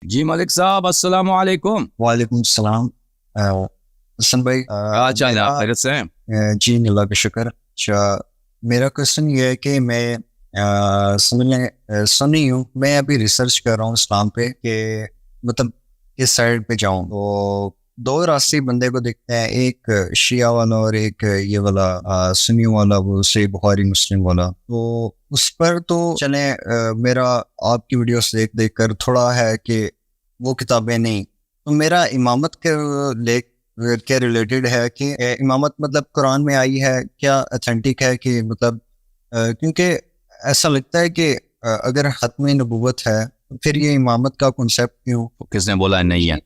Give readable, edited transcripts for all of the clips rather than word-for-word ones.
جی ملک صاحب السلام علیکم. وعلیکم السلام. حسن بھائی خیریت سے ہیں؟ جی اللہ کا شکر. اچھا میرا کوشچن یہ ہے کہ میں سنی ہوں، میں ابھی ریسرچ کر رہا ہوں اسلام پہ کہ مطلب کس سائڈ پہ جاؤں. تو دو راستے بندے کو دیکھتے ہیں، ایک شیعہ والا اور ایک یہ والا سنی والا، وہ صحیح بخاری مسلم والا. تو اس پر تو چلیں میرا آپ کی ویڈیوز دیکھ دیکھ کر تھوڑا ہے کہ وہ کتابیں نہیں. تو میرا امامت کے ریلیٹڈ ہے کہ امامت مطلب قرآن میں آئی ہے کیا، اتھینٹک ہے کہ مطلب کیونکہ ایسا لگتا ہے کہ اگر ختم نبوت ہے پھر یہ امامت کا کنسیپٹ کیوں؟ کس نے بولا ہے نہیں ہے؟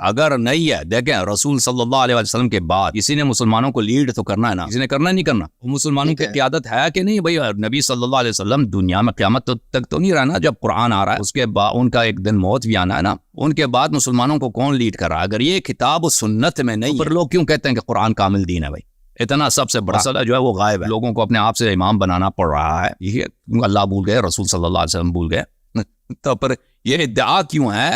اگر نہیں ہے، دیکھیں رسول صلی اللہ علیہ وسلم کے بعد کسی نے مسلمانوں کو لیڈ تو کرنا ہے نا، کسی نے کرنا نہیں کرنا. مسلمانوں کی قیادت ہے کہ نہیں بھائی؟ نبی صلی اللہ علیہ وسلم دنیا میں قیامت تک تو نہیں رہنا. جب قرآن آ رہا ہے اس کے بعد ان کا ایک دن موت بھی آنا ہے نا، ان کے بعد مسلمانوں کو کون لیڈ کر رہا ہے؟ اگر یہ کتاب و سنت میں نہیں، پھر لوگ کیوں کہتے ہیں کہ قرآن کامل دین ہے؟ بھائی اتنا سب سے بڑا مسئلہ جو ہے وہ غائب ہے، لوگوں کو اپنے آپ سے امام بنانا پڑ رہا ہے. یہ اللہ بھول گئے، رسول صلی اللہ علیہ وسلم بھول گئے. تو پر یہ ادعا کیوں ہے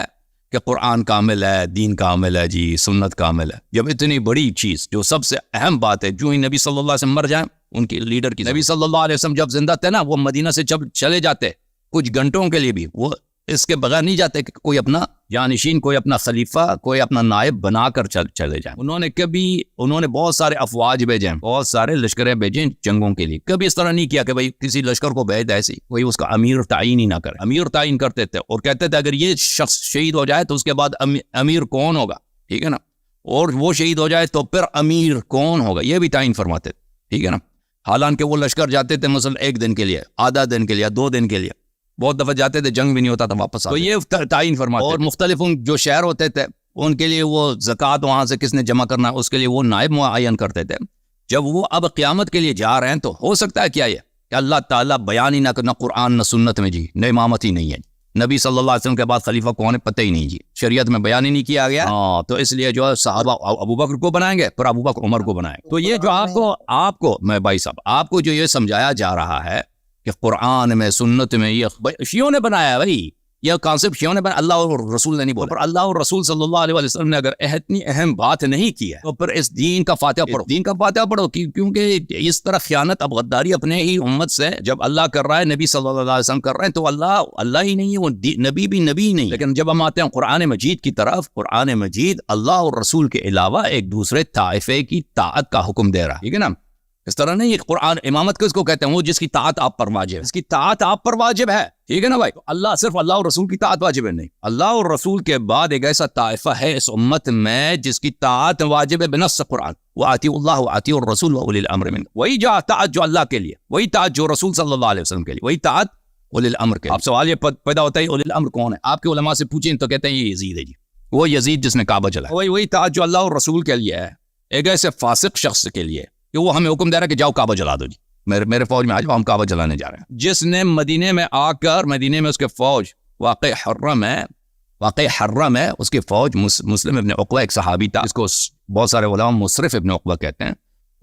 کہ قرآن کامل ہے، دین کامل ہے، جی سنت کامل ہے، جب اتنی بڑی چیز جو سب سے اہم بات ہے، جو ہی نبی صلی اللہ علیہ وسلم مر جائیں ان کی لیڈر کی، نبی صلی اللہ علیہ وسلم جب زندہ تھے نا، وہ مدینہ سے جب چلے جاتے کچھ گھنٹوں کے لیے بھی وہ اس کے بغیر نہیں جاتے کہ کوئی اپنا جانشین، کوئی اپنا خلیفہ، کوئی اپنا نائب بنا کر چلے جائیں. انہوں نے بہت سارے افواج بھیجے، بہت سارے لشکریں بھیجیں جنگوں کے لیے. کبھی اس طرح نہیں کیا کہ بھائی کسی لشکر کو بھیج ایسی کوئی اس کا امیر تعین ہی نہ کرے. امیر تعین کرتے تھے اور کہتے تھے اگر یہ شخص شہید ہو جائے تو اس کے بعد امیر کون ہوگا، ٹھیک ہے نا، اور وہ شہید ہو جائے تو پھر امیر کون ہوگا یہ بھی تعین فرماتے تھے، ٹھیک ہے نا. حالانکہ وہ لشکر جاتے تھے مثلا ایک دن کے لیے، آدھا دن کے لیے، 2 دن کے لیے، بہت دفعہ جاتے تھے جنگ بھی نہیں ہوتا تھا واپس آتے. تو یہ تعین فرماتے. اور مختلف جو شہر ہوتے تھے ان کے لیے وہ زکوٰۃ وہاں سے کس نے جمع کرنا ہے اس کے لیے وہ نائب معین کرتے تھے. جب وہ اب قیامت کے لیے جا رہے ہیں تو ہو سکتا ہے کیا یہ کہ اللہ تعالیٰ بیان ہی نہ کرنا قرآن نہ سنت میں، جی نہ امامت ہی نہیں ہے، نبی صلی اللہ علیہ وسلم کے بعد خلیفہ کون ہے پتہ ہی نہیں، جی شریعت میں بیان ہی نہیں کیا گیا. تو اس لیے جو ہے صحابہ ابو بکر کو بنائیں گے، پھر ابو بکر عمر کو بنائیں گے. تو یہ جو آپ کو میں بھائی صاحب آپ کو جو یہ سمجھایا جا رہا ہے کہ قرآن میں سنت میں، یہ شیعوں نے بنایا ہے بھائی، یہ کانسیپٹ شیعوں نے بنایا، اللہ اور رسول نے نہیں بولا. پر اللہ اور رسول صلی اللہ علیہ وسلم نے اگر اتنی اہم بات نہیں کی ہے تو پھر اس دین کا فاتحہ پڑھو، دین کا فاتحہ پڑھو. کیونکہ اس طرح خیانت اب غداری اپنے ہی امت سے جب اللہ کر رہا ہے، نبی صلی اللہ علیہ وسلم کر رہے ہیں، تو اللہ ہی نہیں ہے، وہ نبی بھی نبی نہیں. لیکن جب ہم آتے ہیں قرآن مجید کی طرف، قرآن مجید اللہ اور رسول کے علاوہ ایک دوسرے طائفے کی طاعت کا حکم دے رہا ہے، ٹھیک ہے نا. اس طرح نہیں. قرآن امامت کس کو کہتے ہیں؟ وہ جس کی طاعت آپ پر واجب ہے، اس کی طاعت آپ پر واجب ہے، ٹھیک ہے نا بھائی. صرف اللہ اور رسول کی طاعت واجب ہے نہیں، اللہ اور رسول کے بعد ایک ایسا طائفہ ہے اس امت میں جس کی طاعت واجب ہے بنص قرآن. وَأَطِيعُوا اللَّهَ وَأَطِيعُوا الرَّسُولَ وَأُولِي الْأَمْرِ مِنكُمْ. وہی طاعت جو اللہ کے لیے، وہی طاعت جو رسول صلی اللہ علیہ وسلم کے لیے، وہی طاعت اولی الامر کے لیے. اب سوال یہ پیدا ہوتا ہے اولی الامر کون ہے؟ آپ کے علماء سے پوچھیں تو کہتے ہیں یہ یزید ہے، جی وہ یزید جس نے کعبہ جلایا. وہی طاعت جو اللہ اور رسول کے لیے ہے ایک ایسے فاسق شخص کے لیے کہ وہ ہمیں حکم دے رہا ہے کہ جاؤ کعبہ جلا دو، جی میرے فوج میں آ جاؤ، ہم کعبہ جلانے جا رہے ہیں. جس نے مدینے میں آ کر، مدینے میں اس کے فوج واقع حرم ہے اس کی فوج، مسلم ابن عقبہ ایک صحابی تھا، اس کو بہت سارے علماء مصرف ابن عقبہ کہتے ہیں.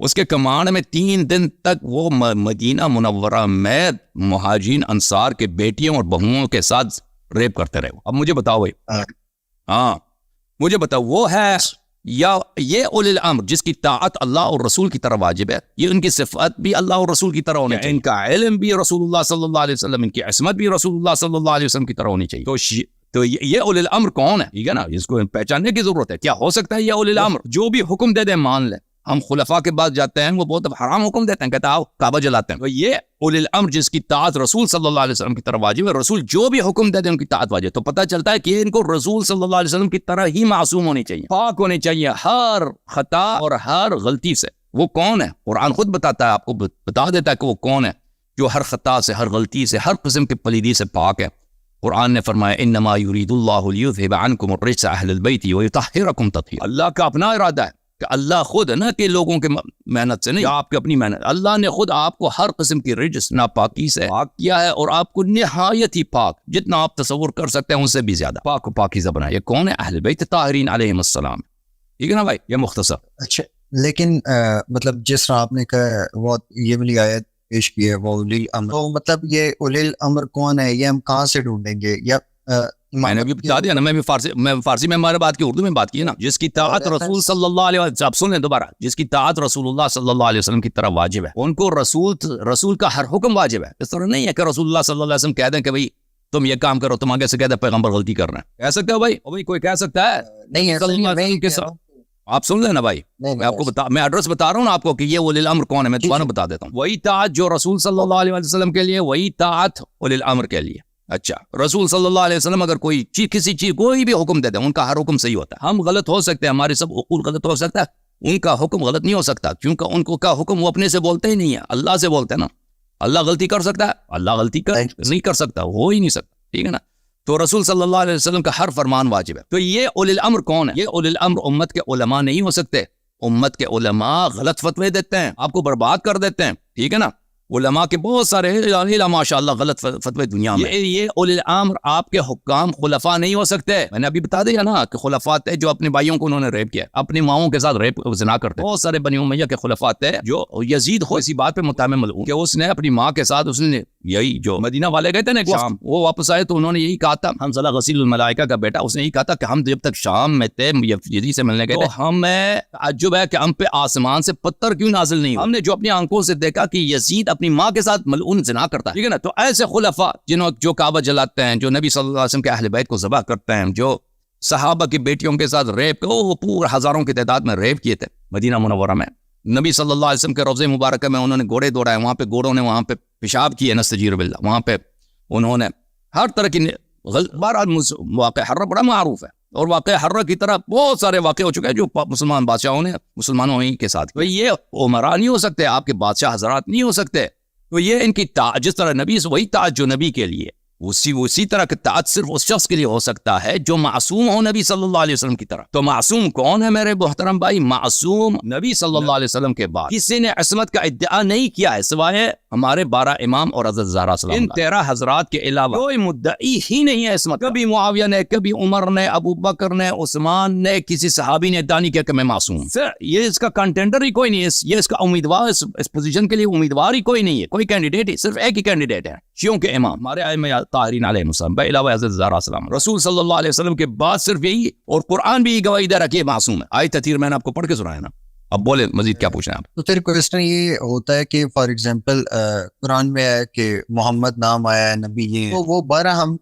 اس کے کمانڈ میں 3 دن تک وہ مدینہ منورہ میں مہاجرین انصار کے بیٹیوں اور بہوؤں کے ساتھ ریپ کرتے رہے. اب مجھے بتاؤ بھائی، مجھے بتاؤ وہ ہے یا یہ اولی الامر جس کی طاعت اللہ اور رسول کی طرح واجب ہے، یہ ان کی صفات بھی اللہ اور رسول کی طرح ہونی چاہیے، ان کا علم بھی رسول اللہ صلی اللہ علیہ وسلم، ان کی عصمت بھی رسول اللہ صلی اللہ علیہ وسلم کی طرح ہونی چاہیے. تو یہ اولی الامر کون ہے؟ ٹھیک ہے نا، اس کو پہچاننے کی ضرورت ہے. کیا ہو سکتا ہے یہ اولی الامر جو بھی حکم دے دے مان لے؟ ہم خلفاء کے بعد جاتے ہیں، وہ بہت حرام حکم دیتے ہیں، کہتے ہیں آؤ کعبہ جلاتے ہیں. تو یہ اولی الامر جس کی طاعت رسول صلی اللہ علیہ وسلم کی طرح واجب ہے، رسول جو بھی حکم دے دے ان کی طاعت واجب. تو پتہ چلتا ہے کہ ان کو رسول صلی اللہ علیہ وسلم کی طرح ہی معصوم ہونی چاہیے، پاک ہونی چاہیے ہر خطا اور ہر غلطی سے. وہ کون ہے؟ قرآن خود بتاتا ہے، آپ کو بتا دیتا ہے کہ وہ کون ہے جو ہر خطا سے، ہر غلطی سے، ہر قسم کی پلیدی سے پاک ہے. قرآن نے فرمایا انما یرید اللہ لیذھب عنکم الرجس اہل البیت ویطہرکم تطہیرا. اللہ کا اپنا ارادہ ہے کہ اللہ خود نہ کہ لوگوں کے محنت سے نہیں، آپ کی اپنی محنت، اللہ نے خود آپ کو ہر قسم کی رجس ناپاکی سے پاک کیا ہے اور آپ کو نہایت ہی پاک، جتنا آپ تصور کر سکتے ہیں ان سے بھی زیادہ پاک و پاکیزہ بنایا. یہ کون ہے؟ اہل بیت طاہرین علیہم السلام، ٹھیک ہے نا بھائی. یہ مختصر. اچھا لیکن مطلب جس طرح آپ نے کہا وہ یہ والی آیت پیش کی ہے وہ اولی الامر، تو مطلب یہ اولی الامر کون ہے؟ یہ ہم کہاں سے ڈھونڈیں گے؟ یا میں نے بھی بتا دیا نا، میں فارسی میں ہمارے بات کی، اردو میں بات کی ہے نا. جس کی طاعت رسول صلی اللہ علیہ وسلم، آپ سن لیں دوبارہ، جس کی طاعت رسول اللہ صلی اللہ علیہ وسلم کی طرح واجب ہے، ان کو رسول کا ہر حکم واجب ہے. اس طرح نہیں ہے کہ رسول اللہ صلی اللہ علیہ وسلم کہہ دیں کہ بھائی تم یہ کام کرو، تم آگے سے کہہ دیں پیغمبر غلطی کر رہے ہیں. کہہ سکتے ہو بھائی کوئی کہہ سکتا ہے؟ نہیں. آپ سن لینا بھائی، میں آپ کو میں ایڈریس بتا رہا ہوں نا آپ کو کہ یہ اولی الامر کون ہے، میں دوبارہ بتا دیتا ہوں. وہی طاعت جو رسول صلی اللہ علیہ وسلم کے لیے، وہی طاعت اولی الامر کے لیے. اچھا، رسول صلی اللہ علیہ وسلم اگر کوئی چیز کسی چیز کوئی بھی حکم دیتے ہیں، ان کا ہر حکم صحیح ہوتا ہے. ہم غلط ہو سکتے ہیں، ہمارے سب عقول غلط ہو سکتا ہے، ان کا حکم غلط نہیں ہو سکتا، کیونکہ ان کو کا حکم وہ اپنے سے بولتے ہی نہیں ہے، اللہ سے بولتے ہیں نا. اللہ غلطی کر سکتا ہے؟ اللہ غلطی نہیں کر سکتا، ہو ہی نہیں سکتا. ٹھیک ہے نا. تو رسول صلی اللہ علیہ وسلم کا ہر فرمان واجب ہے. تو یہ اولی الامر کون ہے؟ یہ اولی الامر امت کے علماء نہیں ہو سکتے. امت کے علماء غلط فتوے دیتے ہیں، آپ کو برباد کر دیتے ہیں. ٹھیک ہے نا. علماء کے بہت سارے ماشاء اللہ غلط فتوے دنیا میں. یہ اولی الامر آپ کے حکام خلفاء نہیں ہو سکتے. میں نے ابھی بتا دیا نا کہ خلفاء تھے جو اپنے بھائیوں کو انہوں نے ریپ کیا، اپنی ماؤں کے ساتھ ریپ زنا کرتے. بہت سارے بنی امیہ کے خلفاء تھے جو یزید خود اسی بات پہ متہم ملعون کہ اس نے اپنی ماں کے ساتھ، اس نے یہی جو مدینہ والے گئے تھے نا شام، وہ واپس آئے تو انہوں نے یہی کہا تھا، حنظلہ غسیل الملائکہ کا بیٹا، اس نے یہی کہا تھا کہ ہم جب تک شام میں تھے یزید سے ملنے گئے تھے، ہمیں تعجب ہے کہ ہم پہ آسمان سے پتھر کیوں نازل نہیں ہوئے. ہم نے جو اپنی آنکھوں سے دیکھا کہ یزید اپنی ماں کے ساتھ ملعون زنا کرتا ہے. ٹھیک ہے نا. تو ایسے خلفاء جو کعبہ جلاتے ہیں، جو نبی صلی اللہ علیہ وسلم کے اہل بیت کو ذبح کرتے ہیں، جو صحابہ کی بیٹیوں کے ساتھ ریپ، وہ پورے ہزاروں کی تعداد میں ریپ کیے تھے مدینہ منورہ میں. نبی صلی اللہ علیہ وسلم کے روضہ مبارکہ میں انہوں نے گھوڑے دوڑائے، وہاں پہ گھوڑوں نے وہاں پہ پیشاب کیے، نستجیر باللہ، وہاں پہ انہوں نے ہر طرح کی بہرحال واقع حرہ بڑا معروف ہے، اور واقع حرہ کی طرح بہت سارے واقع ہو چکے ہیں جو مسلمان بادشاہوں نے مسلمانوں ہی کے ساتھ. یہ عمراء نہیں ہو سکتے، آپ کے بادشاہ حضرات نہیں ہو سکتے. تو یہ ان کی جس طرح نبی سے وہی طاعت جو نبی کے لیے، اسی طرح کی طاعت صرف اس شخص کے لیے ہو سکتا ہے جو معصوم ہو نبی صلی اللہ علیہ وسلم کی طرح. تو معصوم کون ہے میرے محترم بھائی؟ معصوم نبی صلی اللہ علیہ وسلم کے بعد کسی نے عصمت کا ادعا نہیں کیا ہے سوائے ہمارے 12 امام اور حضرت زہرا سلام اللہ. ان 13 حضرات کے علاوہ کوئی مدعی ہی نہیں ہے عصمت. کبھی معاویہ نے، کبھی عمر نے، ابو بکر نے، عثمان نے، کسی صحابی نے ادعا نہیں کیا کہ میں معصوم. یہ اس کا کنٹینڈر ہی کوئی نہیں ہے، یہ اس کا امیدوار، اس پوزیشن کے لیے امیدوار ہی کوئی نہیں ہے، کوئی کینڈیڈیٹ ہی، صرف ایک ہی کینڈیڈیٹ ہے، شیعوں کے امام ہمارے ائمہ طاہرین علیہ السلام بے علاوہ حضرت زہرا سلام. رسول صلی اللہ علیہ وسلم کے بعد صرف یہی، اور قرآن بھی گواہی دے رہا کہ یہ معصوم ہے. آیت تطہیر میں نے آپ کو پڑھ کے سنایا نا. اب بولے مزید کیا پوچھنا ہے آپ؟ تو پھر کوشچن یہ ہوتا ہے کہ فار ایگزامپل قرآن میں ہے کہ محمد نام آیا ہے نبی، یہ تو وہ 12 ہم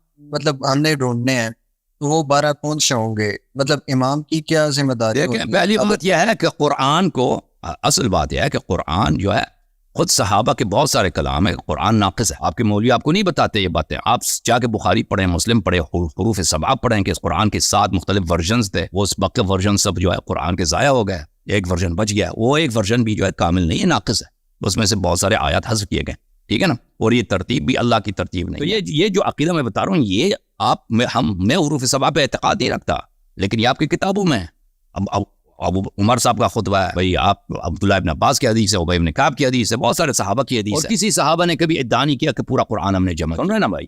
نے ڈھونڈنے ہیں، تو وہ 12 کون سے ہوں گے؟ مطلب امام کی کیا ذمہ داری ہے؟ پہلی بات یہ ہے کہ قرآن کو، اصل بات یہ ہے کہ قرآن جو ہے خود صحابہ کے بہت سارے کلام ہے، قرآن ناقص ہے. آپ کے مولوی آپ کو نہیں بتاتے یہ باتیں. آپ جا کے بخاری پڑھیں، مسلم پڑھیں، حروف سبعہ پڑھیں کہ اس قرآن کے 7 مختلف ورژنز تھے. وہ اس باقی ورژن سب جو ہے قرآن کے ضائع ہو گئے، ایک ورژن بچ گیا. وہ ایک ورژن بھی جو ہے کامل نہیں ہے، ناقص ہے. اس میں سے بہت سارے آیات حذف کیے گئے. ٹھیک ہے نا. اور یہ ترتیب بھی اللہ کی ترتیب نہیں. تو یہ جو عقیدہ میں بتا رہا ہوں، یہ میں حروف سبعہ پہ اعتقاد نہیں رکھتا، لیکن یہ آپ کی کتابوں میں اب ابو عمر صاحب کا خطبہ ہے بھائی، آپ عبداللہ ابن عباس کی حدیث ہے، ابی بن کعب کی حدیث ہے، بہت سارے صحابہ کی حدیث ہے. اور کسی صحابہ نے کبھی ادعا نہیں کیا کہ پورا قرآن ہم نے جمع. سن رہے نا بھائی؟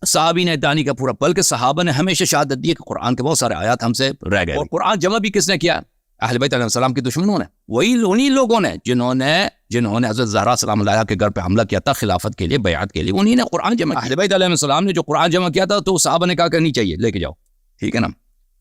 صحابی نے ادعا نہیں کیا پورا، بلکہ صحابہ نے ہمیشہ شہادت دی کہ قرآن کے بہت سارے آیات ہم سے رہ گئے. اور قرآن جمع بھی کس نے کیا؟ اہل بیت علیہ السلام کے دشمنوں نے. وہی انہی لوگوں نے جنہوں نے حضرت زہرا سلام اللہ کے گھر پہ حملہ کیا تھا خلافت کے لیے، بیعت کے لیے، انہی نے قرآن جمع. اہل بیت علیہ السلام نے جو قرآن جمع کیا تھا تو صحابہ نے کہا کہ نہیں چاہیے، لے کے جاؤ. ٹھیک ہے نا.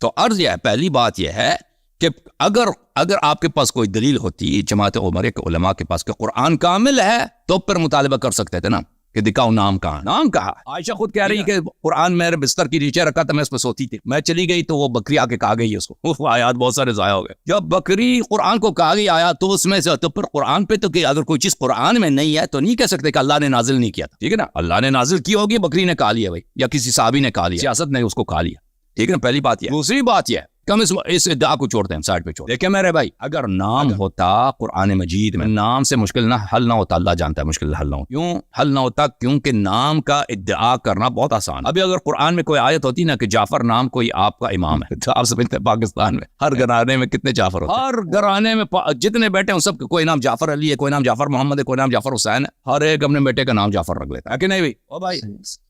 تو عرض یہ ہے، پہلی بات یہ ہے کہ اگر آپ کے پاس کوئی دلیل ہوتی جماعت عمریہ کے علماء کے پاس کہ قرآن کامل ہے، تو پھر مطالبہ کر سکتے تھے نا کہ دکھاؤ نام کہاں. نام کہا. عائشہ خود کہہ رہی کہ قرآن میرے بستر کی نیچے رکھا تھا، میں اس پہ سوتی تھی، میں چلی گئی تو وہ بکری آ کے کہا گئی اس کو. آیات بہت سارے ضائع ہو گئے. جب بکری قرآن کو کہا گئی آیا تو اس میں سے، تو پھر قرآن پہ تو کہ اگر کوئی چیز قرآن میں نہیں ہے تو نہیں کہہ سکتے کہ اللہ نے نازل نہیں کیا تھا. ٹھیک ہے نا. اللہ نے نازل کی ہوگی، بکری نے کہا لیا بھائی، یا کسی صحابی نے کہا لیا، سیاست نے اس کو کہا لیا. ٹھیک ہے نا. پہلی بات یہ. دوسری بات یہ کم اس ادعا کو چھوڑتے ہیں، سائڈ پہ چھوڑ. دیکھیں میرے بھائی، اگر نام ہوتا قرآن مجید میں، نام سے مشکل نہ حل نہ ہوتا. اللہ جانتا ہے مشکل حل نہ ہو. کیوں حل نہ ہوتا؟ کیونکہ نام کا ادعا کرنا بہت آسان. ابھی اگر قرآن میں کوئی آیت ہوتی نا کہ جعفر نام کوئی آپ کا امام ہے، تو آپ سمجھتے ہیں پاکستان میں ہر گھرانے میں کتنے جعفر ہوتے ہیں؟ ہر گھرانے میں جتنے بیٹے ہیں سب کوئی نام جعفر علی ہے، کوئی نام جعفر محمد ہے، کوئی نام جعفر حسین ہے. ہر ایک اپنے بیٹے کا نام جعفر رکھ لیتا ہے کہ نہیں بھائی؟ او بھائی،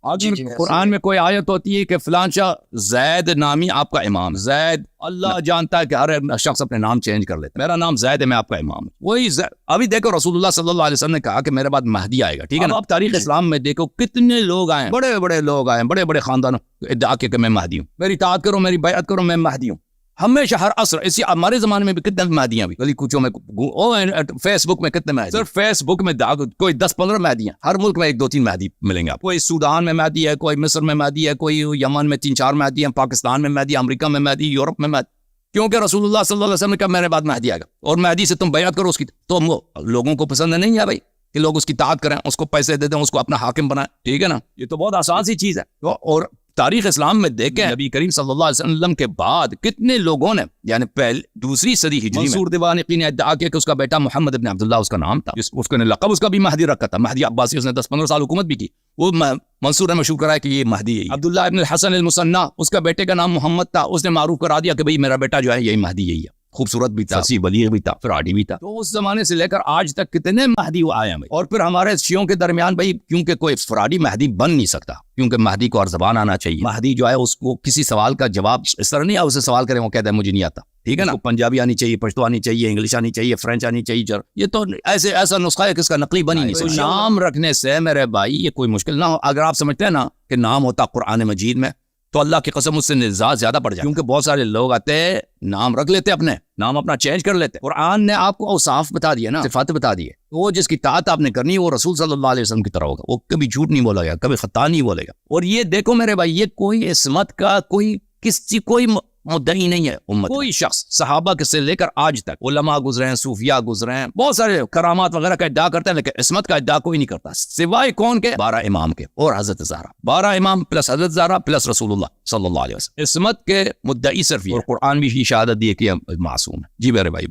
اگر قرآن میں کوئی آیت ہوتی ہے کہ فلان شاہ زید نامی آپ کا امام، زید اللہ جانتا ہے کہ ہر شخص اپنے نام چینج کر لیتا ہے. میرا نام زید ہے, میں آپ کا امام ہوں. وہی ابھی دیکھو رسول اللہ صلی اللہ علیہ وسلم نے کہا کہ میرے بعد مہدی آئے گا, ٹھیک ہے نا. اب تاریخ اسلام میں دیکھو کتنے لوگ آئے, بڑے بڑے لوگ آئے, بڑے بڑے خاندانوں ادعا کہ میں مہدی ہوں, میری اطاعت کرو, میری بیعت کرو, میں مہدی ہوں. ہمیشہ ہر عصر اسی ہمارے زمانے میں بھی کتنے مہدیاں بھی گلی کوچوں میں, فیس بک میں کتنے مہدی, صرف فیس بک میں کوئی 10-15 مہدیاں. ہر ملک میں 1-2-3 مہدی ملیں گے آپ. کوئی سودان میں مہدی ہے, کوئی مصر میں مہدی ہے, کوئی یمن میں 3-4 مہدی ہیں, پاکستان میں مہدی, امریکہ میں مہدی, یورپ میں مہدی. کیونکہ رسول اللہ صلی اللہ علیہ وسلم نے کہا میرے بعد مہدی آئے گا, اور مہدی سے تم بیعت کرو اس کی. تو لوگوں کو پسند نہیں ہے بھائی کہ لوگ اس کی اطاعت کریں, اس کو پیسے دے دیں, اس کو اپنا حاکم بنائیں, ٹھیک ہے نا. یہ تو بہت آسان سی چیز ہے. اور تاریخ اسلام میں دیکھیں نبی کریم صلی اللہ علیہ وسلم کے بعد کتنے لوگوں نے, یعنی دوسری صدی ہجری میں منصور دیوانقی نے ادعا کیا کہ اس کا بیٹا محمد ابن عبداللہ اس کا نام تھا, اس کو نے لقب اس کا بھی مہدی رکھا تھا, مہدی عباسی. اس نے 10-15 سال حکومت بھی کی. وہ منصور نے مشہور کرایا کہ یہ مہدی ہے. عبداللہ ابن الحسن المثنی, اس کا بیٹے کا نام محمد تھا, اس نے معروف کرا دیا کہ بھئی میرا بیٹا جو ہے یہی مہدی یہی ہے. خوبصورت بھی تھا, فصیح بلیغ بھی تھا, فراڈی بھی تھا. تو اس زمانے سے لے کر آج تک کتنے مہدی آئے ہیں. اور پھر ہمارے شیعوں کے درمیان بھائی, کیونکہ کوئی فراڈی مہدی بن نہیں سکتا, کیونکہ مہدی کو اور زبان آنا چاہیے. مہدی جو ہے اس کو کسی سوال کا جواب اس طرح نہیں, اسے سوال کریں وہ کہتا ہے مجھے نہیں آتا, ٹھیک ہے نا. پنجابی آنی چاہیے, پشتو آنی چاہیے, انگلش آنی چاہیے, فرینچ آنی چاہیے. یہ تو ایسا نسخہ ہے کہ اس کا نقلی بن ہی نہیں سکتا. نام رکھنے سے میرے بھائی یہ کوئی مشکل نہ ہو. اگر آپ سمجھتے ہیں نا کہ نام ہوتا قرآن مجید میں, تو اللہ کی قسم اس سے نزاع زیادہ پڑ جائے. کیونکہ بہت سارے لوگ آتے ہیں, نام رکھ لیتے, اپنے نام اپنا چینج کر لیتے. قرآن نے آپ کو اوصاف بتا دیا نا, صفات بتا دی ہے. وہ جس کی اطاعت آپ نے کرنی ہے وہ رسول صلی اللہ علیہ وسلم کی طرح ہوگا. وہ کبھی جھوٹ نہیں بولے گا, کبھی خطا نہیں بولے گا. اور یہ دیکھو میرے بھائی, یہ کوئی عصمت کا کوئی مدعی نہیں ہے امت. کوئی شخص صحابہ کے سے لے کر آج تک علماء گزرے ہیں, صوفیاء گزرے ہیں, بہت سارے کرامات وغیرہ کا ادعا کرتے ہیں, لیکن عصمت کا ادعا کوئی نہیں کرتا سوائے کون کے, 12 امام کے اور حضرت زہرا. 12 امام پلس حضرت زہرا پلس رسول اللہ صلی اللہ علیہ وسلم. عصمت کے مدعی صرف یہ, اور قرآن بھی شہادت دی ہے کہ معصوم ہے. جی میرے بھائی بول.